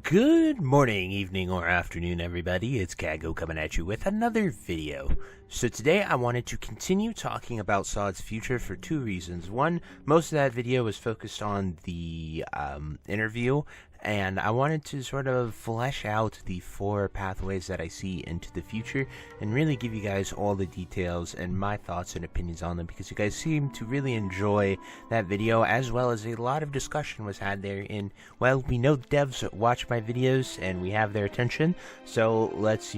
Good morning, evening, or afternoon, everybody. It's Kaghoe coming at you with another video. So today I wanted to continue talking about SoD's future for two reasons. One, most of that video was focused on the interview, and I wanted to sort of flesh out the 4 pathways that I see into the future and really give you guys all the details and my thoughts and opinions on them, because you guys seem to really enjoy that video, as well as a lot of discussion was had there. Well, we know the devs watch my videos and we have their attention, so let's,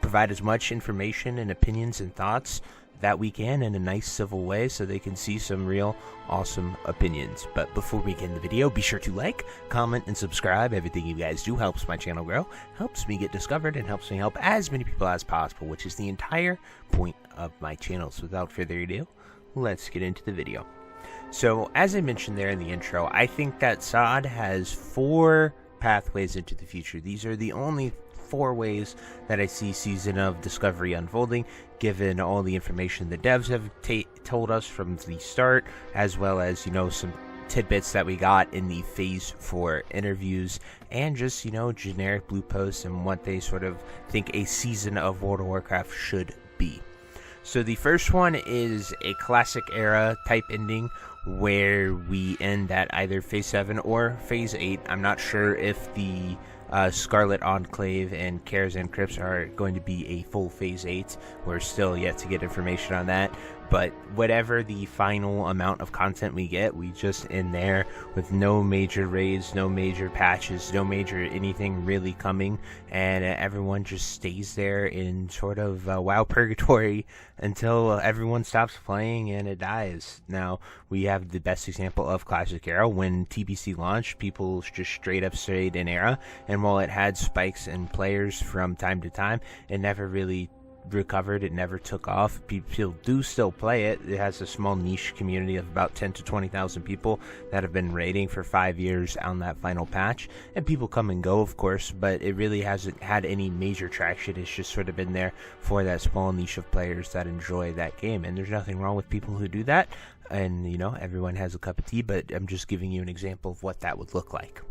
provide as much information and opinions and thoughts that we can in a nice civil way so they can see some real awesome opinions. But before we begin the video, be sure to like, comment, and subscribe. Everything you guys do helps my channel grow, helps me get discovered, and helps me help as many people as possible, which is the entire point of my channel. So without further ado, let's get into the video. So as I mentioned there in the intro, I think that SoD has 4 pathways into the future. These are the only 4 ways that I see Season of Discovery unfolding, given all the information the devs have told us from the start, as well as, some tidbits that we got in the Phase 4 interviews, and just, generic blue posts and what they sort of think a season of World of Warcraft should be. So the first one is a classic era type ending, where we end at either Phase 7 or Phase 8. I'm not sure if the Scarlet Enclave and Karazhan Crypts are going to be a full Phase 8. We're still yet to get information on that, but whatever the final amount of content we get, we just end there with no major raids, no major patches, no major anything really coming, and everyone just stays there in sort of WoW purgatory until everyone stops playing and it dies. Now, we have the best example of Classic Era. When TBC launched, people just straight up stayed in Era, and while it had spikes in players from time to time, it never really recovered. It never took off. People do still play it. It has a small niche community of about 10 to 20,000 people that have been raiding for 5 years on that final patch, and people come and go, of course, but it really hasn't had any major traction. It's just sort of been there for that small niche of players that enjoy that game, and there's nothing wrong with people who do that, and everyone has a cup of tea, but I'm just giving you an example of what that would look like.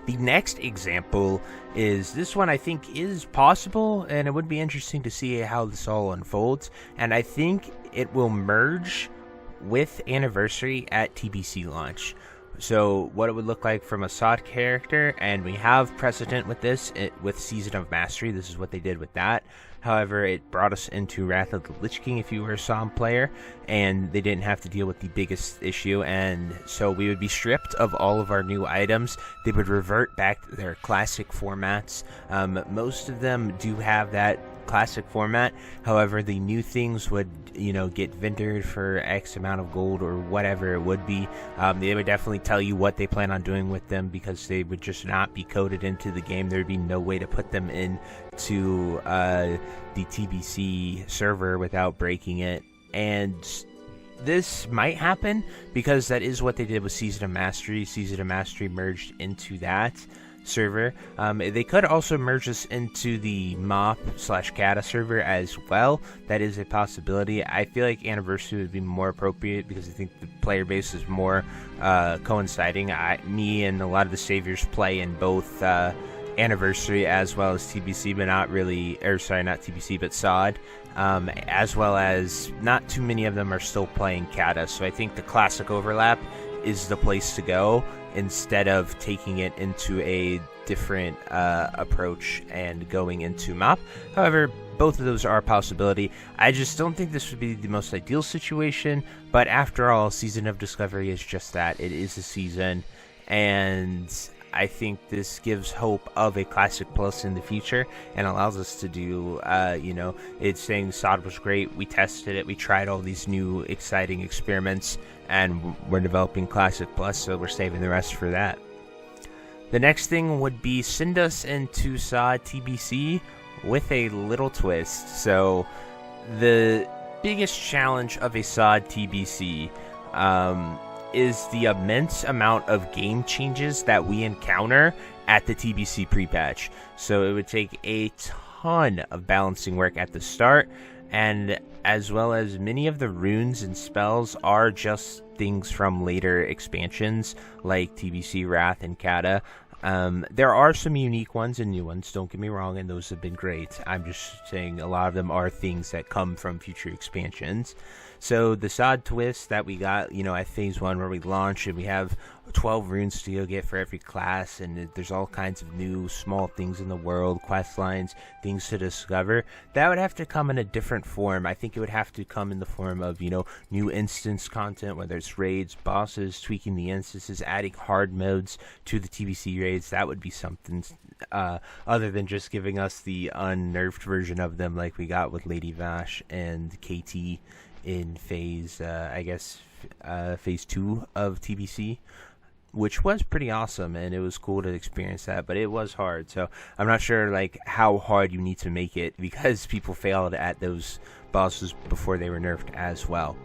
The next example is this one. I think is possible, and it would be interesting to see how this all unfolds, and I think it will merge with Anniversary at TBC launch. So what it would look like from a SoD character, and we have precedent with this with Season of Mastery. This is what they did with that. However, it brought us into Wrath of the Lich King if you were a SoD player, and they didn't have to deal with the biggest issue, and so we would be stripped of all of our new items. They would revert back to their classic formats. Most of them do have that classic format. However, the new things would get vendored for X amount of gold or whatever it would be. They would definitely tell you what they plan on doing with them, because they would just not be coded into the game. There would be no way to put them into the TBC server without breaking it, and this might happen because that is what they did with Season of Mastery. Season of Mastery merged into that server. They could also merge this into the MOP/Kata server as well. That is a possibility. I feel like Anniversary would be more appropriate because I think the player base is more coinciding. Me and a lot of the saviors play in both Anniversary as well as TBC, but not TBC, but SoD. As well as not too many of them are still playing Kata, so I think the classic overlap is the place to go, instead of taking it into a different approach and going into MOP. However, both of those are a possibility. I just don't think this would be the most ideal situation, but after all, Season of Discovery is just that. It is a season, and I think this gives hope of a Classic Plus in the future and allows us to do, it's saying SoD was great, we tested it, we tried all these new exciting experiments, and we're developing Classic Plus, so we're saving the rest for that. The next thing would be send us into SoD TBC with a little twist. So the biggest challenge of a SoD TBC is the immense amount of game changes that we encounter at the TBC pre-patch. So it would take a ton of balancing work at the start, and as well as many of the runes and spells are just things from later expansions like TBC Wrath and Kata. There are some unique ones and new ones, don't get me wrong, and those have been great. I'm just saying a lot of them are things that come from future expansions. So the SoD twist that we got, at Phase 1 where we launch and we have 12 runes to go get for every class, and there's all kinds of new small things in the world, quest lines, things to discover. That would have to come in a different form. I think it would have to come in the form of, new instance content, whether it's raids, bosses, tweaking the instances, adding hard modes to the TBC raids. That would be something other than just giving us the unnerfed version of them like we got with Lady Vash and KT in phase 2 of TBC, which was pretty awesome, and it was cool to experience that, but it was hard. So I'm not sure how hard you need to make it, because people failed at those bosses before they were nerfed as well.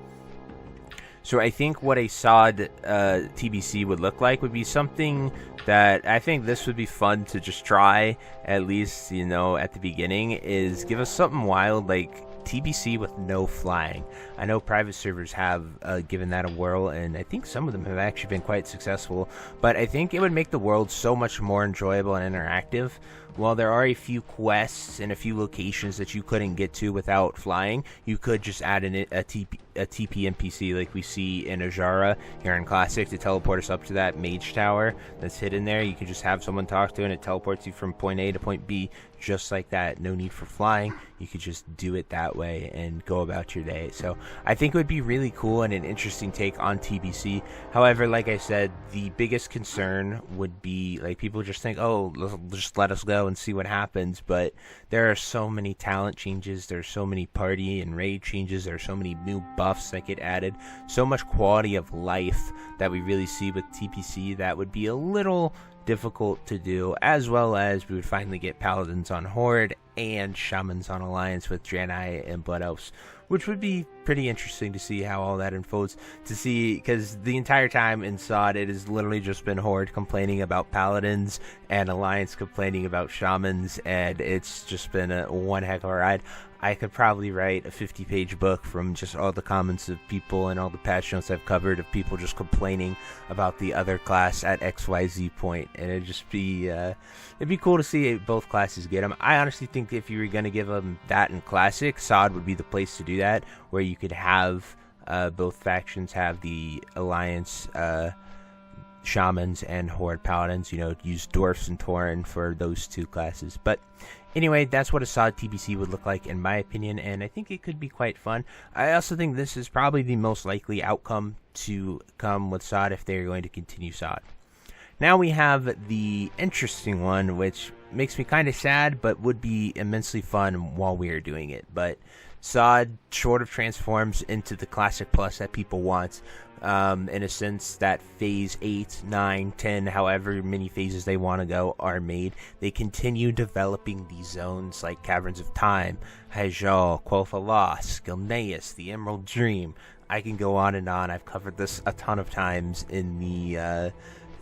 So I think what a SoD TBC would look like would be something that I think this would be fun to just try, at least, at the beginning, is give us something wild like TBC with no flying. I know private servers have given that a whirl, and I think some of them have actually been quite successful, but I think it would make the world so much more enjoyable and interactive. While there are a few quests and a few locations that you couldn't get to without flying, you could just add a TP NPC like we see in Ajara here in Classic to teleport us up to that mage tower that's hidden there. You could just have someone talk to, and it teleports you from point A to point B just like that. No need for flying. You could just do it that way and go about your day. So I think it would be really cool and an interesting take on TBC. However, like I said, the biggest concern would be people just think, oh, just let us go and see what happens. But there are so many talent changes, there's so many party and raid changes, there are so many new buffs that get added, so much quality of life that we really see with TBC that would be a little difficult to do, as well as we would finally get paladins on Horde and shamans on Alliance with Draenei and Blood Elves, which would be pretty interesting to see how all that unfolds, to see, because the entire time in SoD it has literally just been Horde complaining about paladins and Alliance complaining about shamans, and it's just been one heck of a ride. I could probably write a 50-page book from just all the comments of people and all the patch notes I've covered of people just complaining about the other class at XYZ point, and it'd just be it'd be cool to see both classes get them. I honestly think if you were going to give them that in Classic, SoD would be the place to do that, where you could have both factions have the Alliance shamans and Horde paladins, use dwarfs and Tauren for those two classes. But anyway, that's what a SoD TBC would look like in my opinion, and I think it could be quite fun. I also think this is probably the most likely outcome to come with SoD if they're going to continue SoD. Now we have the interesting one, which makes me kind of sad, but would be immensely fun while we are doing it. But SoD sort of transforms into the Classic Plus that people want, in a sense that Phase 8, 9, 10, however many phases they want to go are made. They continue developing these zones like Caverns of Time, Hyjal, Quel'Thalas, Gilneas, the Emerald Dream. I can go on and on. I've covered this a ton of times in the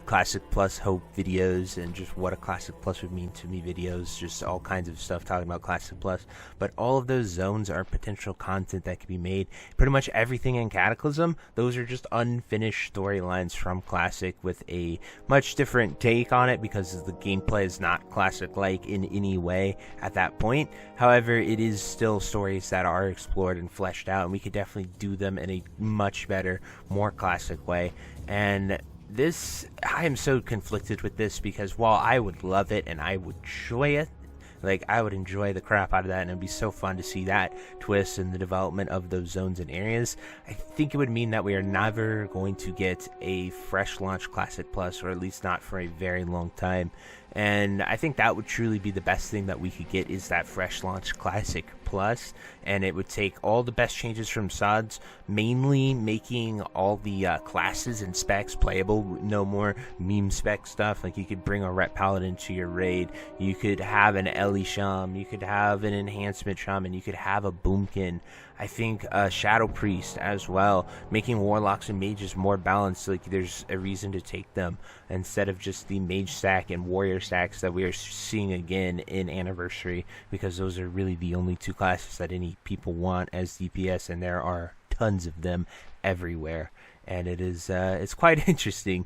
Classic Plus Hope videos, and just what a Classic Plus would mean to me videos, just all kinds of stuff talking about Classic Plus. But all of those zones are potential content that can be made. Pretty much everything in Cataclysm, those are just unfinished storylines from Classic with a much different take on it, because the gameplay is not Classic-like in any way at that point. However, it is still stories that are explored and fleshed out, and we could definitely do them in a much better, more Classic way. And I am so conflicted with this, because while I would love it and I would enjoy it, I would enjoy the crap out of that, and it'd be so fun to see that twist and the development of those zones and areas, I think it would mean that we are never going to get a fresh launch Classic Plus, or at least not for a very long time. And I think that would truly be the best thing that we could get, is that fresh launch Classic Plus, and it would take all the best changes from SoD's, mainly making all the classes and specs playable. No more meme spec stuff. You could bring a Ret Paladin to your raid, you could have an Ellie Sham, you could have an Enhancement Shaman, you could have a Boomkin. I think Shadow Priest as well, making Warlocks and Mages more balanced. There's a reason to take them instead of just the Mage stack and Warrior stacks that we are seeing again in Anniversary, because those are really the only two classes that any people want as DPS, and there are tons of them everywhere. And it's quite interesting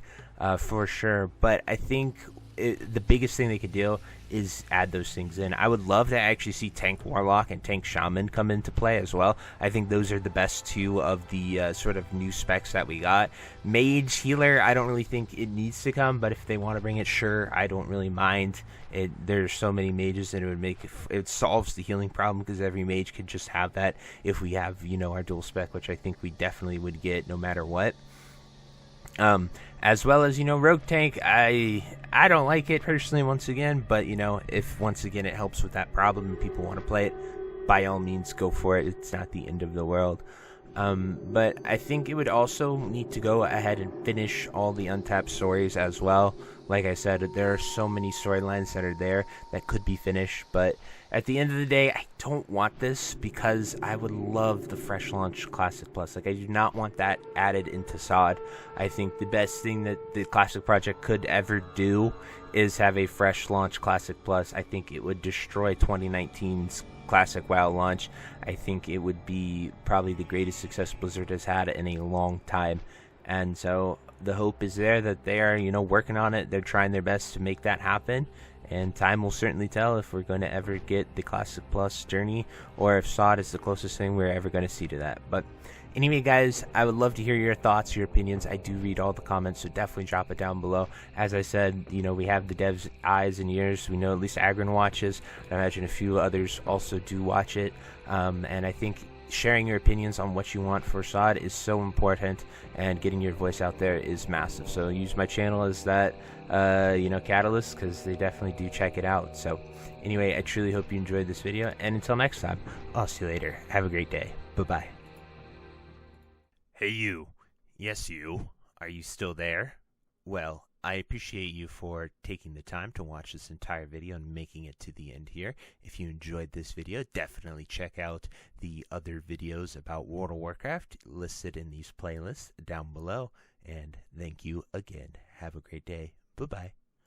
for sure. But I think the biggest thing they could do is add those things in. I would love to actually see Tank Warlock and Tank Shaman come into play as well. I think those are the best two of the sort of new specs that we got. Mage Healer, I don't really think it needs to come, but if they want to bring it, sure, I don't really mind. There's so many mages, and it solves the healing problem, because every mage could just have that if we have, our dual spec, which I think we definitely would get no matter what. As well as, Rogue Tank, I don't like it personally, once again, but, if once again it helps with that problem and people want to play it, by all means go for it. It's not the end of the world. But I think it would also need to go ahead and finish all the untapped stories as well. Like I said, there are so many storylines that are there that could be finished, but at the end of the day, I don't want this, because I would love the fresh launch Classic Plus. Like, I do not want that added into SoD. I think the best thing that the Classic Project could ever do is have a fresh launch Classic Plus. I think it would destroy 2019's Classic WoW launch. I think it would be probably the greatest success Blizzard has had in a long time. And so the hope is there that they are, working on it. They're trying their best to make that happen. And time will certainly tell if we're going to ever get the Classic Plus journey, or if SoD is the closest thing we're ever going to see to that. But anyway, guys, I would love to hear your thoughts, your opinions. I do read all the comments, so definitely drop it down below. As I said, we have the devs' eyes and ears. We know at least Agron watches. I imagine a few others also do watch it. And I think sharing your opinions on what you want for SoD is so important, and getting your voice out there is massive. So use my channel as that catalyst, because they definitely do check it out. So anyway, I truly hope you enjoyed this video, and until next time, I'll see you later. Have a great day. Bye-bye. Hey you. Yes, you. Are you still there? Well, I appreciate you for taking the time to watch this entire video and making it to the end here. If you enjoyed this video, definitely check out the other videos about World of Warcraft listed in these playlists down below. And thank you again. Have a great day. Bye-bye.